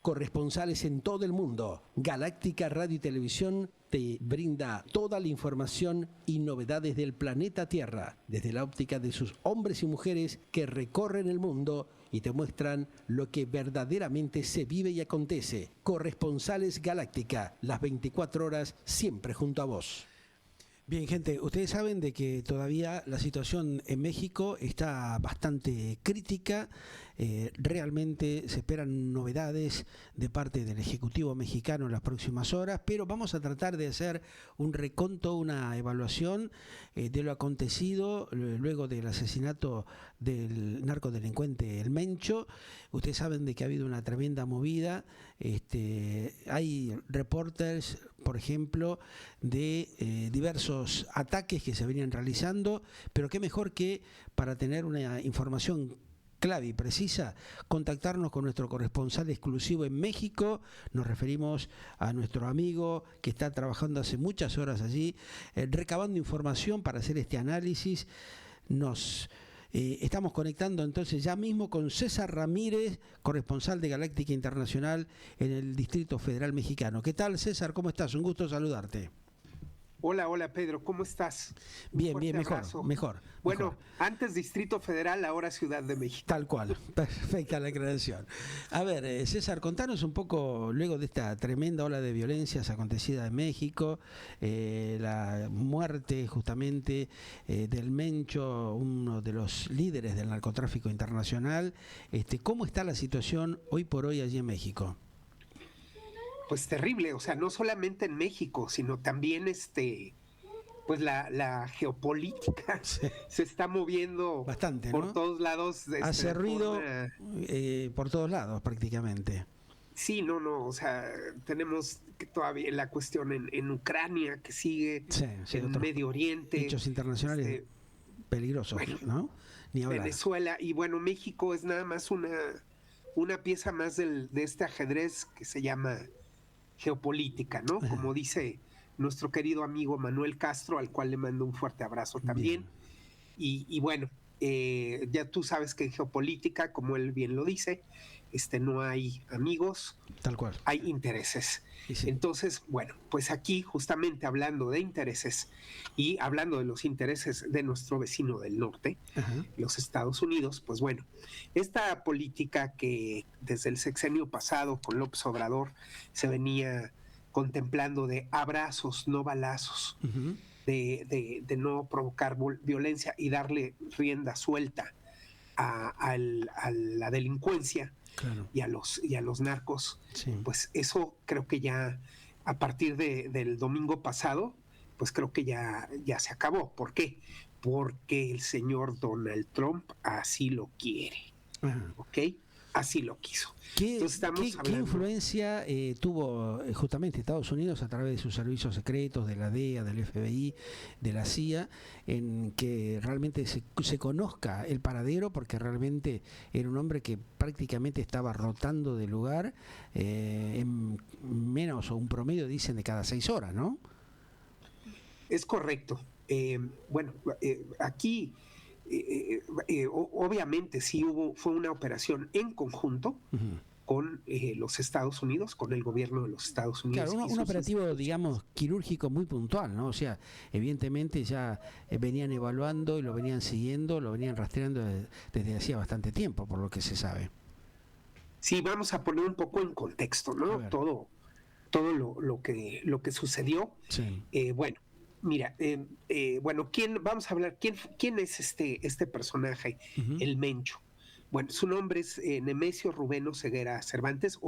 corresponsales en todo el mundo. Galáctica Radio y Televisión te brinda toda la información y novedades del planeta Tierra, desde la óptica de sus hombres y mujeres que recorren el mundo y te muestran lo que verdaderamente se vive y acontece. Corresponsales Galáctica, las 24 horas siempre junto a vos. Bien, gente, ustedes saben de que todavía la situación en México está bastante crítica. Realmente se esperan novedades de parte del Ejecutivo mexicano en las próximas horas, pero vamos a tratar de hacer un reconto, una evaluación de lo acontecido luego del asesinato del narcodelincuente El Mencho. Ustedes saben de que ha habido una tremenda movida. Hay reportes, por ejemplo, de diversos ataques que se venían realizando, pero qué mejor que para tener una información clave y precisa, contactarnos con nuestro corresponsal exclusivo en México. Nos referimos a nuestro amigo que está trabajando hace muchas horas allí, recabando información para hacer este análisis. Estamos conectando entonces ya mismo con César Ramírez, corresponsal de Galáctica Internacional en el Distrito Federal Mexicano. ¿Qué tal, César? ¿Cómo estás? Un gusto saludarte. Hola Pedro, ¿cómo estás? Bien, mejor. Bueno, antes Distrito Federal, ahora Ciudad de México. Tal cual, perfecta la aclaración. A ver, César, contanos un poco, luego de esta tremenda ola de violencias acontecida en México, la muerte justamente del Mencho, uno de los líderes del narcotráfico internacional, ¿cómo está la situación hoy por hoy allí en México? Pues terrible, o sea, no solamente en México, sino también pues la geopolítica se está moviendo bastante, por ¿no? Todos lados. Hace ruido por todos lados prácticamente. Sí, no, o sea, tenemos que todavía la cuestión en Ucrania que sigue, en Medio Oriente. Hechos internacionales peligrosos, bueno, ¿no? Ni hablar. Venezuela, y bueno, México es nada más una pieza más de este ajedrez que se llama geopolítica, ¿no? Ajá. Como dice nuestro querido amigo Manuel Castro, al cual le mando un fuerte abrazo también. Y bueno, ya tú sabes que en geopolítica, como él bien lo dice, no hay amigos, tal cual, hay intereses. Sí. Entonces, bueno, pues aquí justamente hablando de intereses y hablando de los intereses de nuestro vecino del norte, ajá, los Estados Unidos, pues bueno, esta política que desde el sexenio pasado con López Obrador se venía contemplando de abrazos, no balazos, uh-huh, de no provocar violencia y darle rienda suelta a la delincuencia, claro, y a los narcos, sí, pues eso creo que ya a partir del domingo pasado, pues creo que ya se acabó. ¿Por qué? Porque el señor Donald Trump así lo quiere. Ajá. ¿Ok? Así lo quiso. ¿Qué influencia tuvo justamente Estados Unidos a través de sus servicios secretos, de la DEA, del FBI, de la CIA, en que realmente se conozca el paradero? Porque realmente era un hombre que prácticamente estaba rotando de lugar en menos o un promedio, dicen, de cada 6 horas, ¿no? Es correcto. Aquí... obviamente sí fue una operación en conjunto, uh-huh, con los Estados Unidos, con el gobierno de los Estados Unidos. Claro, un operativo, digamos, quirúrgico muy puntual, ¿no? O sea, evidentemente ya venían evaluando y lo venían siguiendo, lo venían rastreando desde hacía bastante tiempo, por lo que se sabe. Sí, vamos a poner un poco en contexto, ¿no? Todo lo que sucedió. Sí. Bueno. Mira, vamos a hablar, ¿quién es este personaje, uh-huh, el Mencho? Bueno, su nombre es Nemesio Rubén Oseguera Cervantes,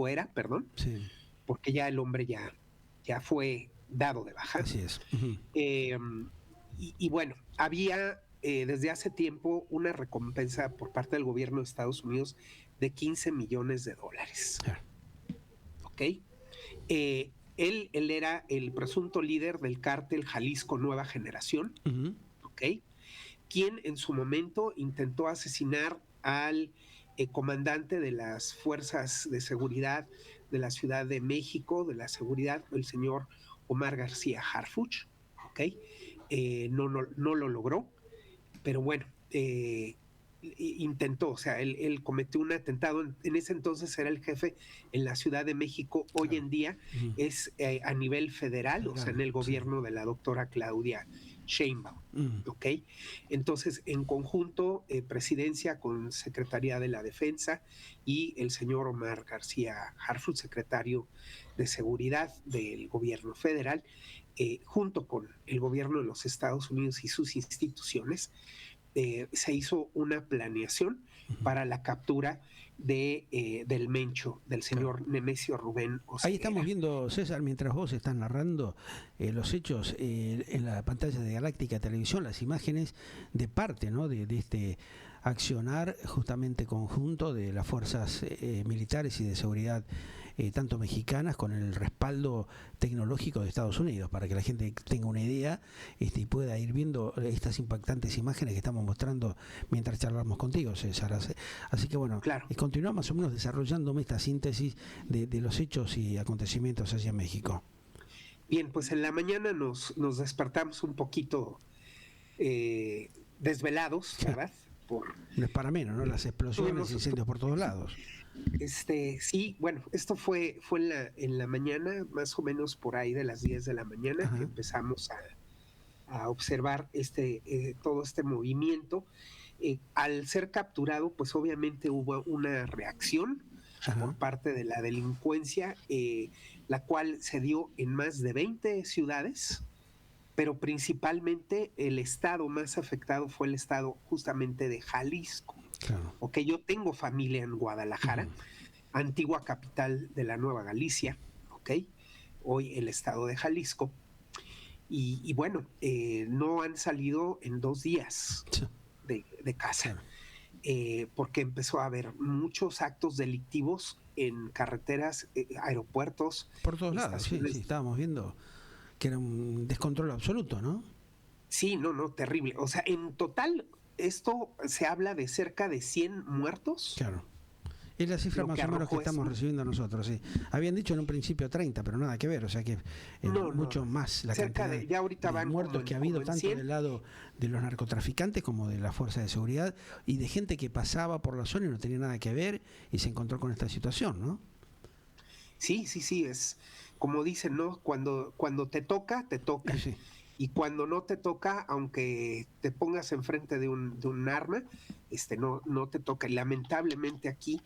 sí, porque ya el hombre ya fue dado de baja. Así es. Uh-huh. Y bueno, había desde hace tiempo una recompensa por parte del gobierno de Estados Unidos de $15 millones. Yeah. ¿Ok? Él era el presunto líder del cártel Jalisco Nueva Generación, uh-huh, ¿ok? Quien en su momento intentó asesinar al comandante de las fuerzas de seguridad de la Ciudad de México, de la seguridad, el señor Omar García Harfuch, ¿ok? No lo logró, pero bueno, intentó, o sea, él cometió un atentado, en ese entonces era el jefe en la Ciudad de México, hoy Claro. en día es a nivel federal, o sea, en el gobierno de la doctora Claudia Sheinbaum, ¿ok? Entonces, en conjunto, presidencia con Secretaría de la Defensa y el señor Omar García Harfuch, secretario de Seguridad del gobierno federal, junto con el gobierno de los Estados Unidos y sus instituciones, se hizo una planeación para la captura del Mencho, del señor Claro. Nemesio Rubén Ahí estamos Oseguera. viendo, César, mientras vos estás narrando los hechos en la pantalla de Galáctica Televisión, las imágenes de parte, ¿no?, de este accionar justamente conjunto de las fuerzas militares y de seguridad, tanto mexicanas, con el respaldo tecnológico de Estados Unidos, para que la gente tenga una idea y pueda ir viendo estas impactantes imágenes que estamos mostrando mientras charlamos contigo, César. Así que bueno, Claro. continuamos más o menos desarrollándome esta síntesis de los hechos y acontecimientos hacia México. Bien, pues en la mañana nos despertamos un poquito desvelados, ¿verdad? No es para menos, ¿no? Las explosiones, incendios por todos lados. Sí, bueno, esto fue en la mañana, más o menos por ahí de las 10 de la mañana, que empezamos a observar todo este movimiento. Al ser capturado, pues obviamente hubo una reacción por parte de la delincuencia, la cual se dio en más de 20 ciudades, pero principalmente el estado más afectado fue el estado justamente de Jalisco. Claro. Ok, yo tengo familia en Guadalajara, antigua capital de la Nueva Galicia, ok, hoy el estado de Jalisco, y bueno, no han salido en 2 días de casa, porque empezó a haber muchos actos delictivos en carreteras, aeropuertos. Por todos lados, sí, estábamos viendo que era un descontrol absoluto, ¿no? Sí, no, terrible. O sea, en total, esto se habla de cerca de 100 muertos. Claro. Es la cifra más o menos que estamos recibiendo nosotros, sí. Habían dicho en un principio 30, pero nada que ver, o sea que mucho más la cantidad ya ahorita de muertos que ha habido tanto del lado de los narcotraficantes como de la fuerza de seguridad y de gente que pasaba por la zona y no tenía nada que ver y se encontró con esta situación, ¿no? Sí, es como dicen, ¿no? Cuando te toca, te toca. Sí. Y cuando no te toca, aunque te pongas enfrente de un arma, no te toca. Y lamentablemente aquí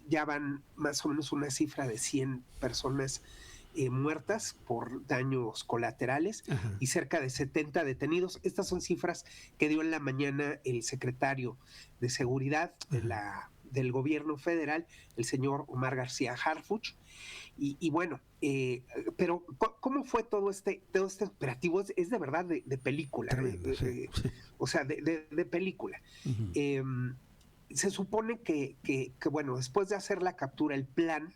ya van más o menos una cifra de 100 personas muertas por daños colaterales y cerca de 70 detenidos. Estas son cifras que dio en la mañana el secretario de Seguridad del gobierno federal, el señor Omar García Harfuch. Y bueno, pero ¿cómo fue todo este operativo? Es de verdad de película. Tremendo, sí. O sea, de película. Se supone que, bueno, después de hacer la captura, el plan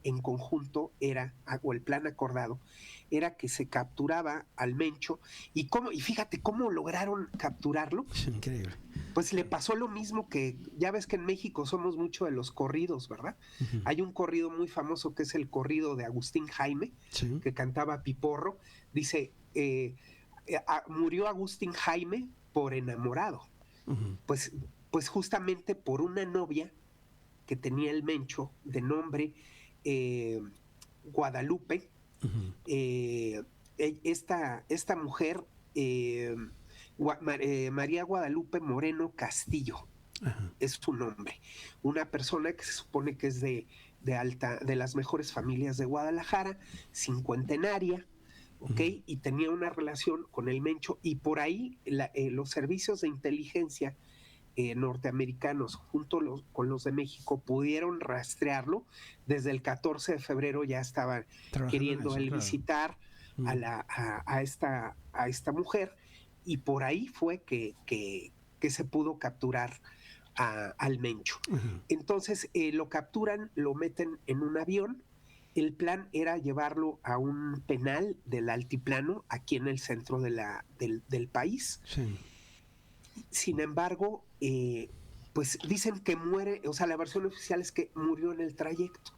en conjunto era, o el plan acordado, era que se capturaba al Mencho. Y fíjate cómo lograron capturarlo. Es increíble. Pues le pasó lo mismo que, ya ves que en México somos mucho de los corridos, ¿verdad? Hay un corrido muy famoso que es el corrido de Agustín Jaime, que cantaba Piporro. Dice, murió Agustín Jaime por enamorado. Pues justamente por una novia que tenía el Mencho, de nombre Guadalupe. Esta mujer, María Guadalupe Moreno Castillo, es su nombre. Una persona que se supone que es de las mejores familias de Guadalajara, cincuentenaria, ¿ok? Y tenía una relación con el Mencho, y por ahí los servicios de inteligencia norteamericanos junto con los de México pudieron rastrearlo. Desde el 14 de febrero ya estaban queriendo visitar a esta mujer, y por ahí fue que se pudo capturar al Mencho. Entonces lo capturan, lo meten en un avión. El plan era llevarlo a un penal del altiplano aquí en el centro del país. Sin embargo, pues dicen que muere, o sea, la versión oficial es que murió en el trayecto.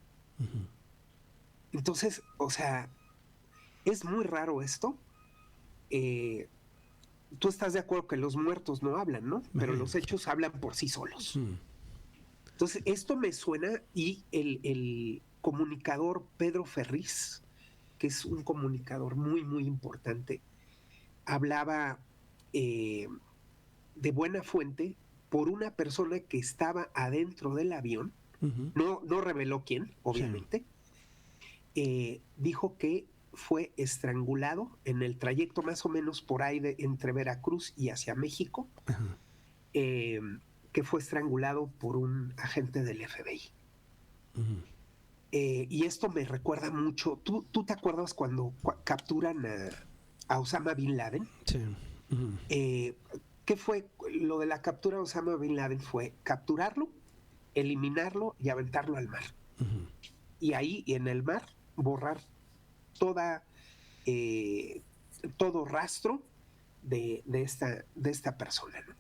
Entonces, o sea, es muy raro esto. tú estás de acuerdo que los muertos no hablan, ¿no? Pero los hechos hablan por sí solos. Entonces, esto me suena, y el comunicador Pedro Ferriz, que es un comunicador muy, muy importante, hablaba de buena fuente por una persona que estaba adentro del avión, no reveló quién, obviamente, dijo que fue estrangulado en el trayecto más o menos por ahí entre Veracruz y hacia México, que fue estrangulado por un agente del FBI. Y esto me recuerda mucho, ¿tú te acuerdas cuando capturan a Osama Bin Laden? Sí. ¿Qué fue lo de la captura de Osama Bin Laden? Fue capturarlo, eliminarlo y aventarlo al mar. Y ahí, en el mar, borrar todo rastro de esta persona, ¿no?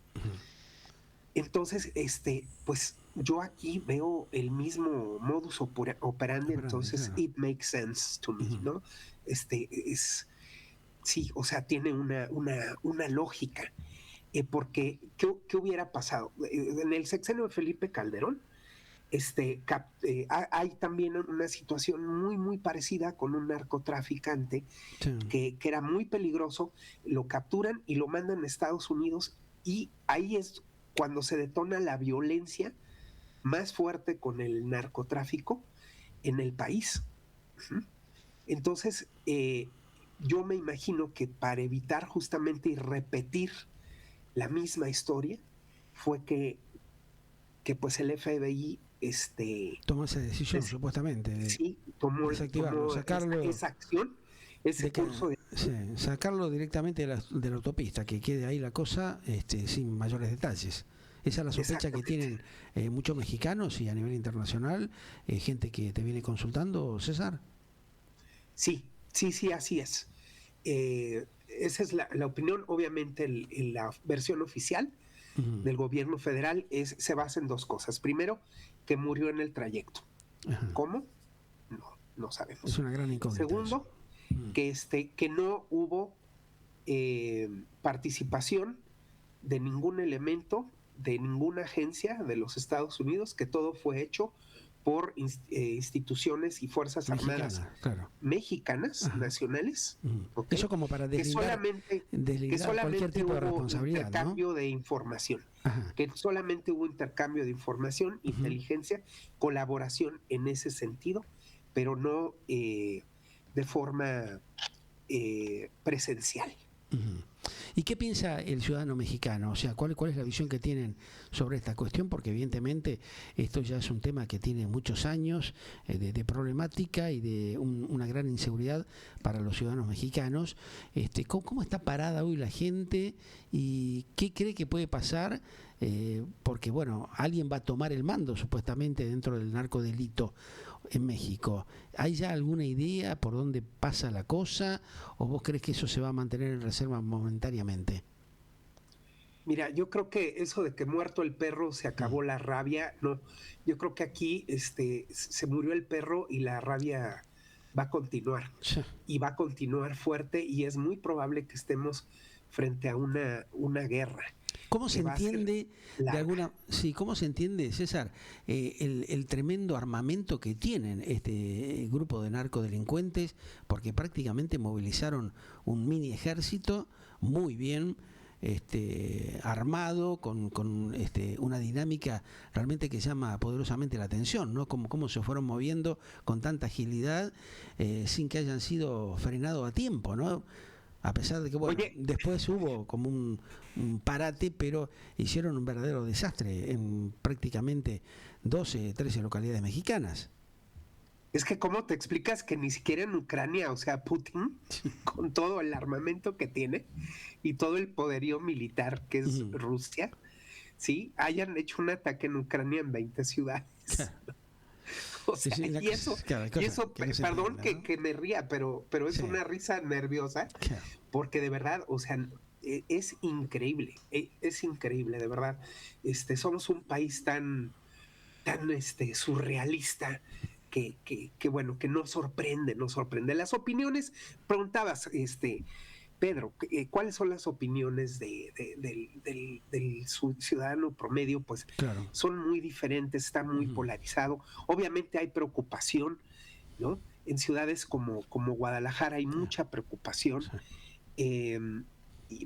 Entonces, pues yo aquí veo el mismo modus operandi, entonces claro. It makes sense to me, ¿no? Sí, o sea, tiene una lógica. Porque, ¿qué hubiera pasado? En el sexenio de Felipe Calderón, hay también una situación muy, muy parecida con un narcotraficante que era muy peligroso, lo capturan y lo mandan a Estados Unidos, y ahí es cuando se detona la violencia más fuerte con el narcotráfico en el país. Entonces, yo me imagino que para evitar justamente y repetir la misma historia, fue que pues el FBI tomó esa decisión, supuestamente. Sí, tomó sacarlo, esa acción, ese curso sacarlo directamente de la autopista, que quede ahí la cosa sin mayores detalles. Esa es la sospecha que tienen muchos mexicanos y a nivel internacional, gente que te viene consultando, César. Sí, así es. Esa es la opinión. Obviamente la versión oficial del gobierno federal se basa en dos cosas. Primero, que murió en el trayecto. ¿Cómo? No sabemos. Es una gran incógnita. Segundo, que no hubo participación de ningún elemento, de ninguna agencia de los Estados Unidos, que todo fue hecho por instituciones y fuerzas armadas mexicanas, nacionales. ¿Okay? Eso como para deslindar cualquier tipo de responsabilidad, intercambio de información. Que solamente hubo intercambio de información, inteligencia, colaboración en ese sentido, pero no de forma presencial. ¿Y qué piensa el ciudadano mexicano? O sea, ¿cuál es la visión que tienen sobre esta cuestión? Porque evidentemente esto ya es un tema que tiene muchos años de problemática y de una gran inseguridad para los ciudadanos mexicanos. ¿Cómo está parada hoy la gente y qué cree que puede pasar? Porque, bueno, alguien va a tomar el mando supuestamente dentro del narcodelito en México. ¿Hay ya alguna idea por dónde pasa la cosa o vos crees que eso se va a mantener en reserva momentáneamente? Mira, yo creo que eso de que muerto el perro se acabó la rabia, no. Yo creo que aquí se murió el perro y la rabia va a continuar. Sí. Y va a continuar fuerte, y es muy probable que estemos frente a una guerra. ¿Cómo se entiende cómo se entiende, César, el tremendo armamento que tienen este grupo de narcodelincuentes? Porque prácticamente movilizaron un mini ejército muy bien armado, con una dinámica realmente que llama poderosamente la atención, ¿no? Cómo se fueron moviendo con tanta agilidad sin que hayan sido frenados a tiempo, ¿no? A pesar de que, bueno, después hubo como un parate, pero hicieron un verdadero desastre en prácticamente 12, 13 localidades mexicanas. Es que ¿cómo te explicas que ni siquiera en Ucrania, o sea, Putin, con todo el armamento que tiene y todo el poderío militar que es Rusia, ¿sí? Hayan hecho un ataque en Ucrania en 20 ciudades? Claro. O sea, y eso, perdón que me ría, pero es una risa nerviosa, porque de verdad, o sea, es increíble, de verdad. Somos un país tan surrealista que bueno, que nos sorprende. Las opiniones, preguntabas, Pedro, ¿cuáles son las opiniones del ciudadano promedio? Pues claro, son muy diferentes, está muy polarizado. Obviamente hay preocupación, ¿no? En ciudades como Guadalajara hay mucha preocupación, sí.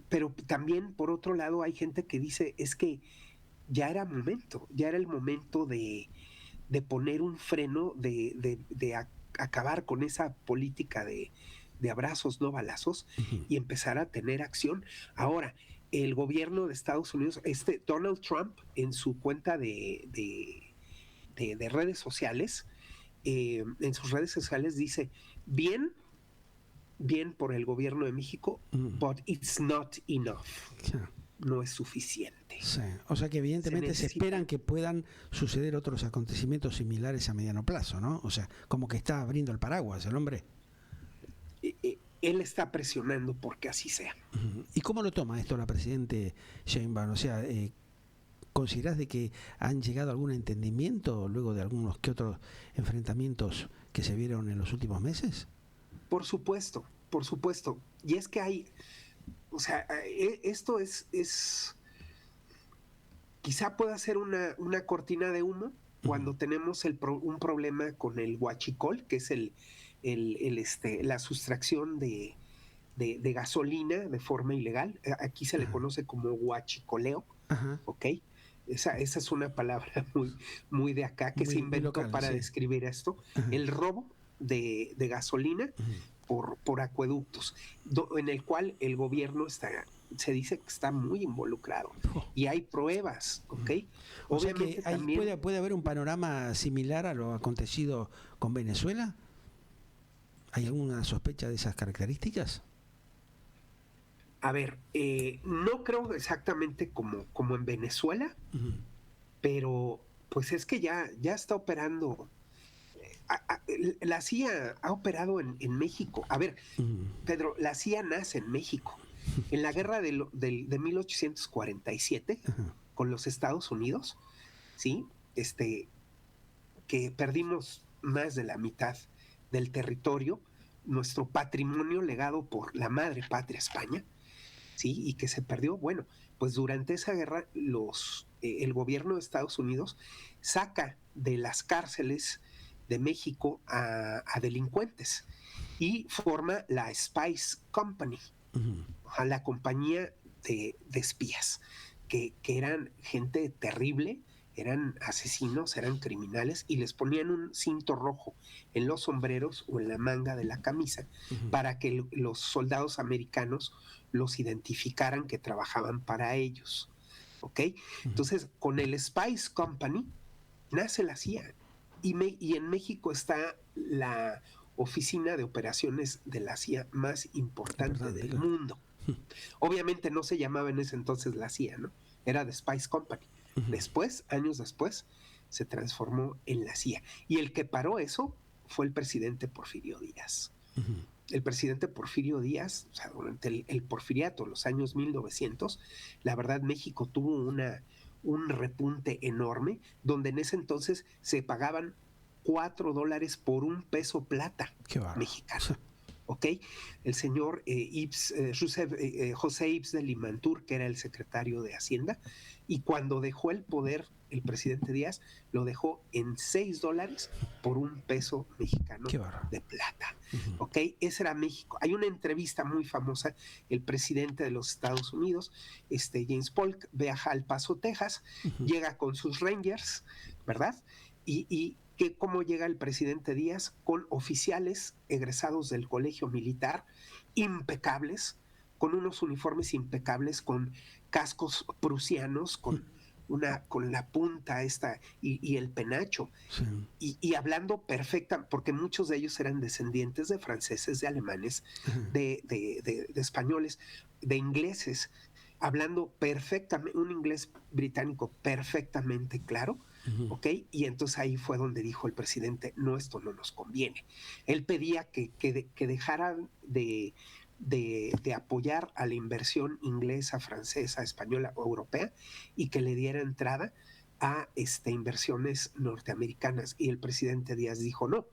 Pero también, por otro lado, hay gente que dice, es que ya era el momento de poner un freno, de acabar con esa política de abrazos, no balazos, y empezar a tener acción. Ahora, el gobierno de Estados Unidos, Donald Trump, en su cuenta de redes sociales, en sus redes sociales dice, bien por el gobierno de México, but it's not enough. Claro. No es suficiente. Sí. O sea que evidentemente se esperan que puedan suceder otros acontecimientos similares a mediano plazo, ¿no? O sea, como que está abriendo el paraguas el hombre. Él está presionando porque así sea. ¿Y cómo lo toma esto la presidente Sheinbaum? O sea, ¿considerás de que han llegado a algún entendimiento luego de algunos que otros enfrentamientos que se vieron en los últimos meses? Por supuesto. Y es que hay, o sea, esto es quizá pueda ser una cortina de humo cuando tenemos un problema con el huachicol, que es la sustracción de gasolina de forma ilegal. Aquí se le conoce como huachicoleo, ¿ok? Esa es una palabra muy de acá que se inventó local, para describir esto. El robo de gasolina por acueductos, en el cual el gobierno se dice que está muy involucrado y hay pruebas, ¿ok? O obviamente sea que también puede haber un panorama similar a lo acontecido con Venezuela. ¿Hay alguna sospecha de esas características? A ver, no creo exactamente como en Venezuela, pero pues es que ya está operando. La CIA ha operado en México. A ver, Pedro, la CIA nace en México. En la guerra de 1847 con los Estados Unidos, ¿sí? Que perdimos más de la mitad del territorio, nuestro patrimonio legado por la madre patria España, ¿sí? Y que se perdió. Bueno, pues durante esa guerra el gobierno de Estados Unidos saca de las cárceles de México a delincuentes y forma la Spice Company, a la compañía de espías, que eran gente terrible, eran asesinos, eran criminales, y les ponían un cinto rojo en los sombreros o en la manga de la camisa para que los soldados americanos los identificaran que trabajaban para ellos, ¿ok? Entonces, con el Spice Company nace la CIA, y en México está la oficina de operaciones de la CIA más importante del mundo. Obviamente no se llamaba en ese entonces la CIA, ¿no? Era The Spice Company. Después, años después, se transformó en la CIA. Y el que paró eso fue el presidente Porfirio Díaz. El presidente Porfirio Díaz, o sea, durante el porfiriato, los años 1900, la verdad México tuvo un repunte enorme, donde en ese entonces se pagaban $4 por un peso plata mexicano. ¿Ok? El señor José Ibs de Limantur, que era el secretario de Hacienda, y cuando dejó el poder el presidente Díaz, lo dejó en $6 por un peso mexicano de plata. ¿Ok? Ese era México. Hay una entrevista muy famosa, el presidente de los Estados Unidos, James Polk, viaja al Paso, Texas, llega con sus Rangers, ¿verdad? Y cómo llega el presidente Díaz con oficiales egresados del colegio militar, impecables, con unos uniformes impecables, con cascos prusianos, con la punta esta y el penacho, y hablando perfecta, porque muchos de ellos eran descendientes de franceses, de alemanes, de españoles, de ingleses, hablando perfectamente, un inglés británico perfectamente claro. ¿Ok? Y entonces ahí fue donde dijo el presidente, no, esto no nos conviene. Él pedía que dejaran de apoyar a la inversión inglesa, francesa, española o europea, y que le diera entrada a inversiones norteamericanas, y el presidente Díaz dijo no,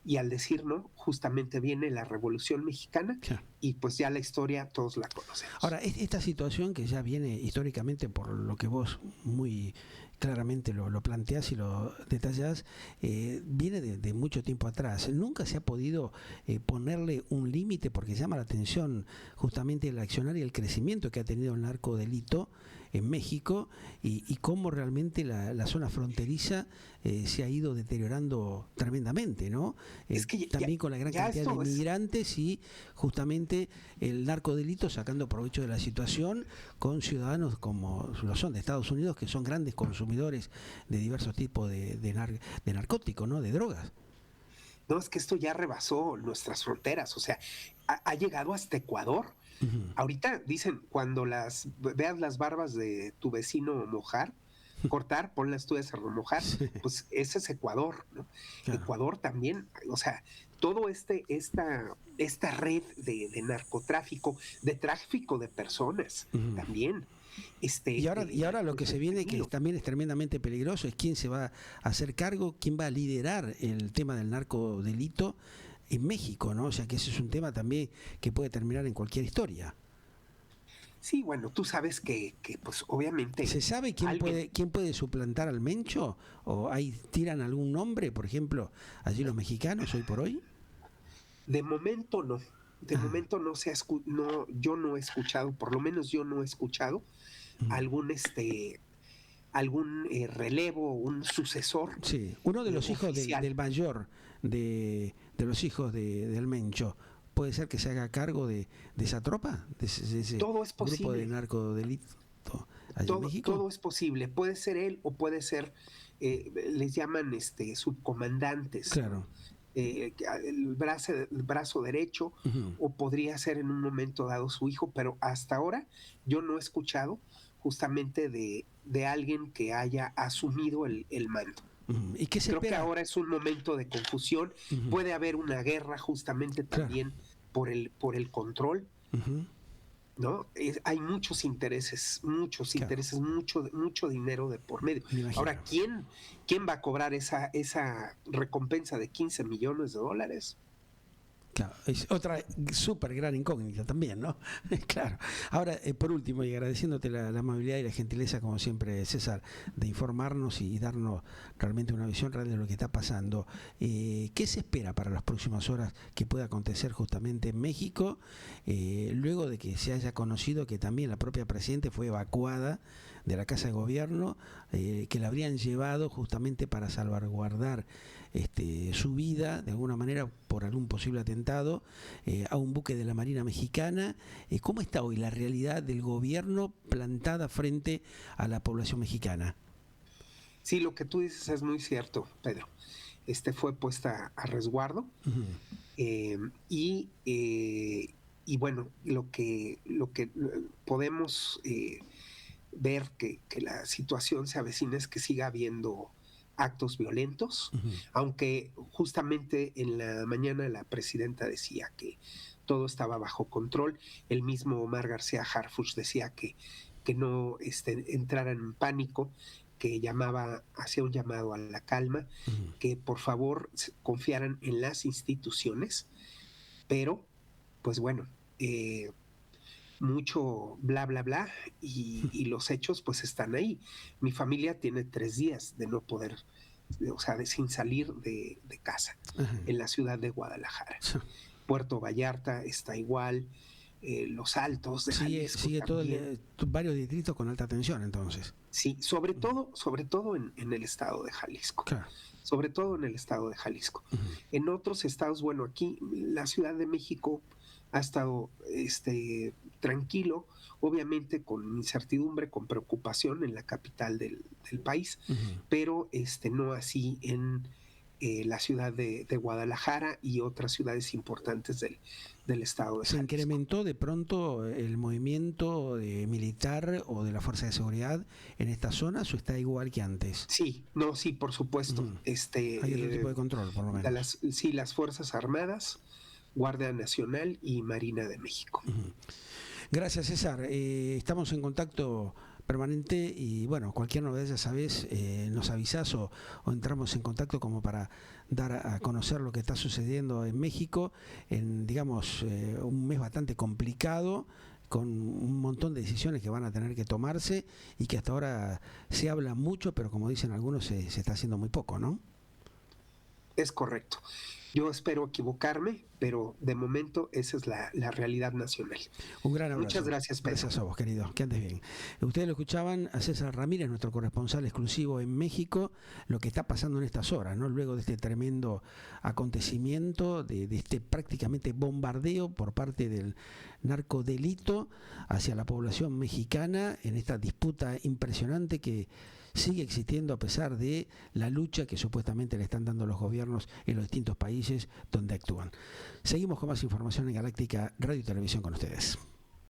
y al decir no, justamente viene la Revolución Mexicana, claro. Y pues ya la historia todos la conocemos. Ahora, esta situación que ya viene históricamente, por lo que vos muy claramente lo planteás y lo detallás, viene de mucho tiempo atrás. Nunca se ha podido ponerle un límite, porque llama la atención justamente el accionar y el crecimiento que ha tenido el narcodelito en México, y cómo realmente la zona fronteriza se ha ido deteriorando tremendamente, ¿no? Es que también con la gran cantidad de inmigrantes y justamente el narcodelito sacando provecho de la situación con ciudadanos como lo son de Estados Unidos, que son grandes consumidores de diversos tipos de narcóticos, ¿no? De drogas. No, es que esto ya rebasó nuestras fronteras, o sea, ha llegado hasta Ecuador. Uh-huh. Ahorita dicen, cuando veas las barbas de tu vecino cortar, ponlas tú a remojar, sí. Pues ese es Ecuador, ¿no? Claro. Ecuador también, o sea, todo esta red de narcotráfico, de tráfico de personas, uh-huh. También. Y ahora lo que se viene, que también es tremendamente peligroso, es quién se va a hacer cargo, quién va a liderar el tema del narcodelito en México, ¿no? O sea que ese es un tema también que puede terminar en cualquier historia. Sí, bueno, tú sabes que pues obviamente... ¿Se sabe quién puede suplantar al Mencho? ¿O ahí tiran algún nombre, por ejemplo, allí los mexicanos hoy por hoy? De momento no. De momento no yo no he escuchado, por lo menos yo no he escuchado algún relevo, un sucesor. Sí, uno de los hijos del mayor de los hijos del Mencho, ¿puede ser que se haga cargo de esa tropa? De ese todo es posible. Grupo de narcodelito allá en México. Todo es posible, puede ser él o puede ser, les llaman subcomandantes. Claro. El brazo derecho, uh-huh. O podría ser en un momento dado su hijo, pero hasta ahora yo no he escuchado justamente de alguien que haya asumido el mando. Uh-huh. ¿Y qué se Creo espera? Que ahora es un momento de confusión, uh-huh. Puede haber una guerra justamente también, claro. por el control, uh-huh. ¿No? Hay muchos intereses, claro. mucho dinero de por medio. Ahora, ¿quién va a cobrar esa recompensa de $15 millones? Claro, es otra súper gran incógnita también, ¿no? Claro. Ahora, por último, y agradeciéndote la amabilidad y la gentileza, como siempre, César, de informarnos y darnos realmente una visión real de lo que está pasando. ¿Qué se espera para las próximas horas que pueda acontecer justamente en México, luego de que se haya conocido que también la propia presidenta fue evacuada de la Casa de Gobierno, que la habrían llevado justamente para salvaguardar su vida, de alguna manera, por algún posible atentado, a un buque de la Marina Mexicana? ¿Cómo está hoy la realidad del gobierno plantada frente a la población mexicana? Sí, lo que tú dices es muy cierto, Pedro. Fue puesta a resguardo, uh-huh. Y bueno, lo que podemos ver que la situación se avecina es que siga habiendo actos violentos, uh-huh. Aunque justamente en la mañana la presidenta decía que todo estaba bajo control. El mismo Omar García Harfuch decía que no entraran en pánico, que hacía un llamado a la calma, uh-huh. Que por favor confiaran en las instituciones, pero pues bueno, mucho bla bla bla, y los hechos pues están ahí. Mi familia tiene 3 días de no poder, o sea, sin salir de casa, uh-huh. En la ciudad de Guadalajara. Uh-huh. Puerto Vallarta está igual, Los Altos de Jalisco sigue todo varios distritos con alta tensión, entonces. Sí, sobre todo en el estado de Jalisco. Claro. Sobre todo en el estado de Jalisco. Uh-huh. En otros estados, bueno, aquí la Ciudad de México ha estado tranquilo, obviamente con incertidumbre, con preocupación en la capital del país, uh-huh. Pero no así en la ciudad de Guadalajara y otras ciudades importantes del estado de Jalisco. ¿Se incrementó de pronto el movimiento militar o de la fuerza de seguridad en estas zonas, o está igual que antes? Sí, por supuesto. Uh-huh. Hay otro tipo de control, por lo menos. Las Fuerzas Armadas, Guardia Nacional y Marina de México. Uh-huh. Gracias, César. Estamos en contacto permanente y bueno, cualquier novedad ya sabes, nos avisás o entramos en contacto como para dar a conocer lo que está sucediendo en México en, digamos, un mes bastante complicado, con un montón de decisiones que van a tener que tomarse y que hasta ahora se habla mucho, pero como dicen algunos, se está haciendo muy poco, ¿no? Es correcto. Yo espero equivocarme, pero de momento esa es la realidad nacional. Un gran abrazo. Muchas gracias, Pedro. Gracias a vos, querido. Que andes bien. Ustedes lo escuchaban a César Ramírez, nuestro corresponsal exclusivo en México, lo que está pasando en estas horas, ¿no? Luego de este tremendo acontecimiento, de este prácticamente bombardeo por parte del narcodelito hacia la población mexicana en esta disputa impresionante que sigue existiendo a pesar de la lucha que supuestamente le están dando los gobiernos en los distintos países donde actúan. Seguimos con más información en Galáctica Radio y Televisión con ustedes.